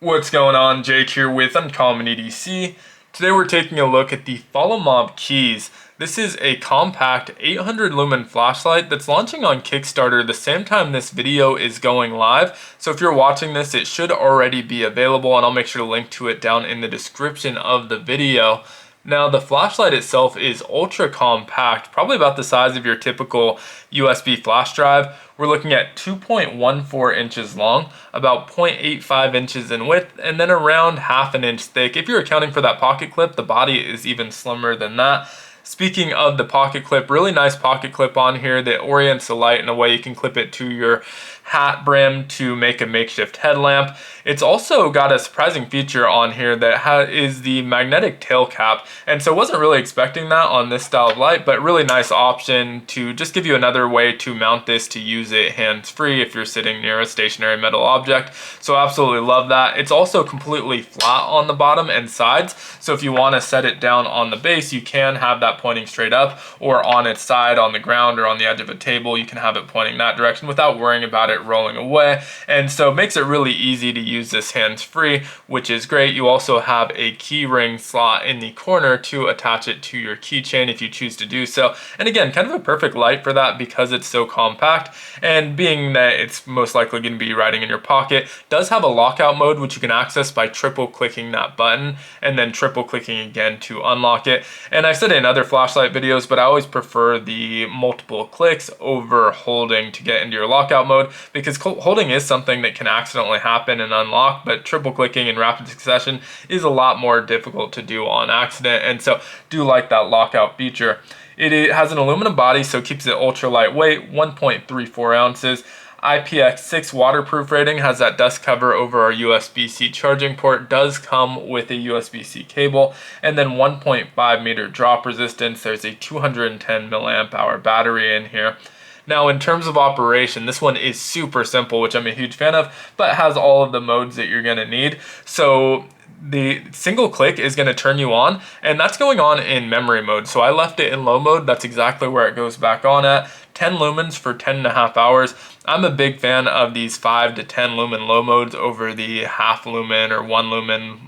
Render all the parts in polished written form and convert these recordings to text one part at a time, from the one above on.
What's going on? Jake here with Uncommon EDC. Today we're taking a look at the Folomov Keyes. This is a compact 800 lumen flashlight that's launching on Kickstarter the same time this video is going live. So if you're watching this, it should already be available, and I'll make sure to link to it down in the description of the video. Now, the flashlight itself is ultra compact, probably about the size of your typical USB flash drive. We're looking at 2.14 inches long, about 0.85 inches in width, and then around half an inch thick. If you're accounting for that pocket clip, the body is even slimmer than that. Speaking of the pocket clip, really nice pocket clip on here that orients the light in a way you can clip it to your hat brim to make a makeshift headlamp. It's also got a surprising feature on here that is the magnetic tail cap, and so wasn't really expecting that on this style of light, but really nice option to just give you another way to mount this to use it hands-free if you're sitting near a stationary metal object. So absolutely love that. It's also completely flat on the bottom and sides, so if you want to set it down on the base, you can have that pointing straight up, or on its side on the ground or on the edge of a table, you can have it pointing that direction without worrying about it rolling away. And so it makes it really easy to use this hands-free, which is great. You also have a key ring slot in the corner to attach it to your keychain if you choose to do so. And again, kind of a perfect light for that because it's so compact, and being that it's most likely going to be riding in your pocket, does have a lockout mode which you can access by triple clicking that button and then triple clicking again to unlock it. And I've said it in other flashlight videos, but I always prefer the multiple clicks over holding to get into your lockout mode, because holding is something that can accidentally happen and unlock, but triple clicking in rapid succession is a lot more difficult to do on accident, and so do like that lockout feature. It has an aluminum body, so it keeps it ultra lightweight, 1.34 ounces. IPX6 waterproof rating, has that dust cover over our USB-C charging port, does come with a USB-C cable, and then 1.5 meter drop resistance. There's a 210 milliamp hour battery in here. Now, in terms of operation, this one is super simple, which I'm a huge fan of, but has all of the modes that you're going to need. So the single click is going to turn you on, and that's going on in memory mode. So I left it in low mode. That's exactly where it goes back on at. 10 lumens for 10.5 hours. I'm a big fan of these 5 to 10 lumen low modes over the half lumen or 1 lumen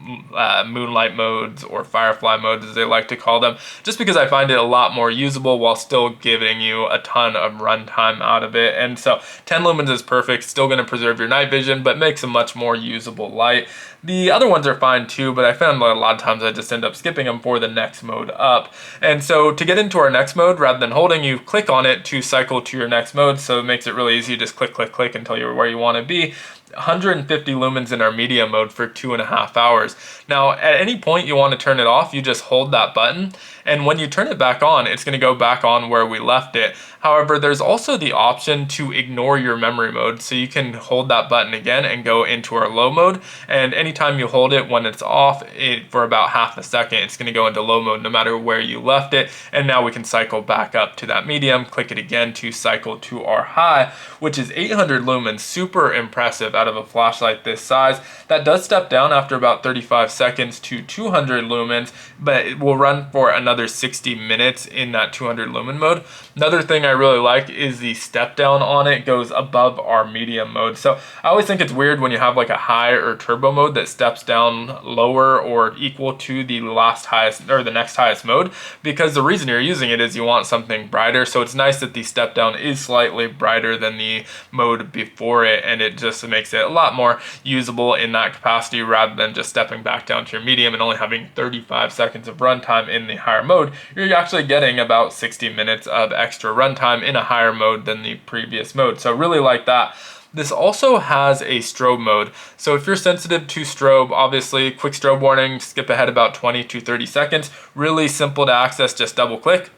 moonlight modes, or firefly modes as they like to call them, just because I find it a lot more usable while still giving you a ton of runtime out of it. And so 10 lumens is perfect, still going to preserve your night vision, but makes a much more usable light. The other ones are fine too, but I found a lot of times I just end up skipping them for the next mode up. And so to get into our next mode, rather than holding, you click on it to cycle to your next mode. So it makes it really easy. Just click, click, click until you're where you want to be. 150 lumens in our medium mode for 2.5 hours. Now, at any point you want to turn it off, you just hold that button, and when you turn it back on, it's going to go back on where we left it. However, there's also the option to ignore your memory mode, so you can hold that button again and go into our low mode, and anytime you hold it when it's off for about half a second, it's going to go into low mode no matter where you left it. And now we can cycle back up to that medium, click it again to cycle to our high, which is 800 lumens. Super impressive out of a flashlight this size. That does step down after about 35 seconds to 200 lumens, but it will run for another 60 minutes in that 200 lumen mode. Another thing I really like is the step down on it goes above our medium mode. So I always think it's weird when you have like a high or turbo mode that steps down lower or equal to the last highest or the next highest mode, because the reason you're using it is you want something brighter. So it's nice that the step down is slightly brighter than the mode before it, and it just makes it a lot more usable in that capacity rather than just stepping back down to your medium and only having 35 seconds of runtime in the higher mode. You're actually getting about 60 minutes of extra runtime in a higher mode than the previous mode. So really like that. This also has a strobe mode. So if you're sensitive to strobe, obviously quick strobe warning, skip ahead about 20 to 30 seconds. Really simple to access, just double click,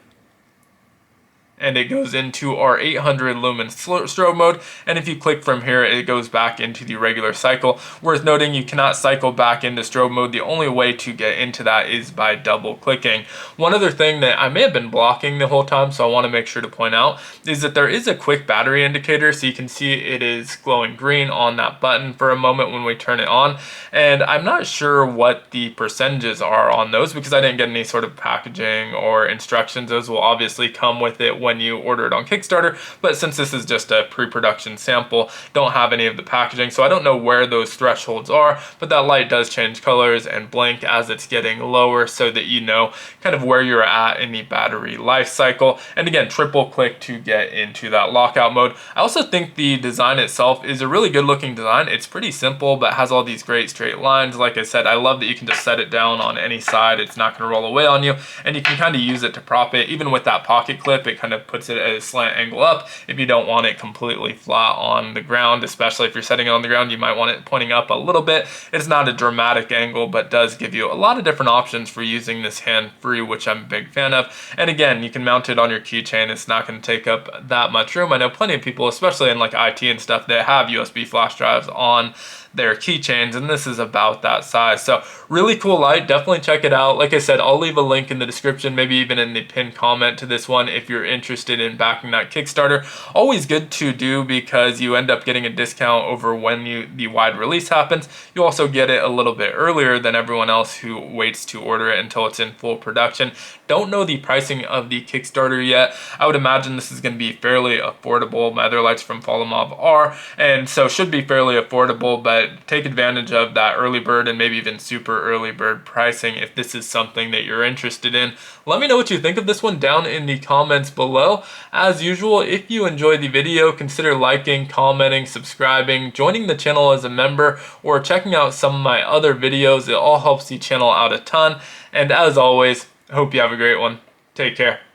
and it goes into our 800 lumen strobe mode. And if you click from here, it goes back into the regular cycle. Worth noting, you cannot cycle back into strobe mode. The only way to get into that is by double clicking. One other thing that I may have been blocking the whole time, so I want to make sure to point out, is that there is a quick battery indicator. So you can see it is glowing green on that button for a moment when we turn it on. And I'm not sure what the percentages are on those because I didn't get any sort of packaging or instructions. Those will obviously come with it when you order it on Kickstarter, but since this is just a pre-production sample, don't have any of the packaging, so I don't know where those thresholds are, but that light does change colors and blink as it's getting lower so that you know kind of where you're at in the battery life cycle. And again, triple click to get into that lockout mode. I also think the design itself is a really good looking design. It's pretty simple, but has all these great straight lines. Like I said, I love that you can just set it down on any side. It's not going to roll away on you, and you can kind of use it to prop it. Even with that pocket clip, it kind of puts it at a slant angle up if you don't want it completely flat on the ground, especially if you're setting it on the ground, you might want it pointing up a little bit. It's not a dramatic angle, but does give you a lot of different options for using this hand-free, which I'm a big fan of. And again, you can mount it on your keychain. It's not going to take up that much room. I know plenty of people, especially in like IT and stuff, that have USB flash drives on their keychains, and this is about that size. So really cool light, definitely check it out. Like I said, I'll leave a link in the description, maybe even in the pinned comment to this one if you're interested in backing that Kickstarter. Always good to do because you end up getting a discount over when the wide release happens. You also get it a little bit earlier than everyone else who waits to order it until it's in full production. Don't know the pricing of the Kickstarter yet. I would imagine this is going to be fairly affordable. My other lights from Folomov are, and so should be fairly affordable, but take advantage of that early bird and maybe even super early bird pricing if this is something that you're interested in. Let me know what you think of this one down in the comments below. As usual, if you enjoyed the video, consider liking, commenting, subscribing, joining the channel as a member, or checking out some of my other videos. It all helps the channel out a ton. And as always, I hope you have a great one. Take care.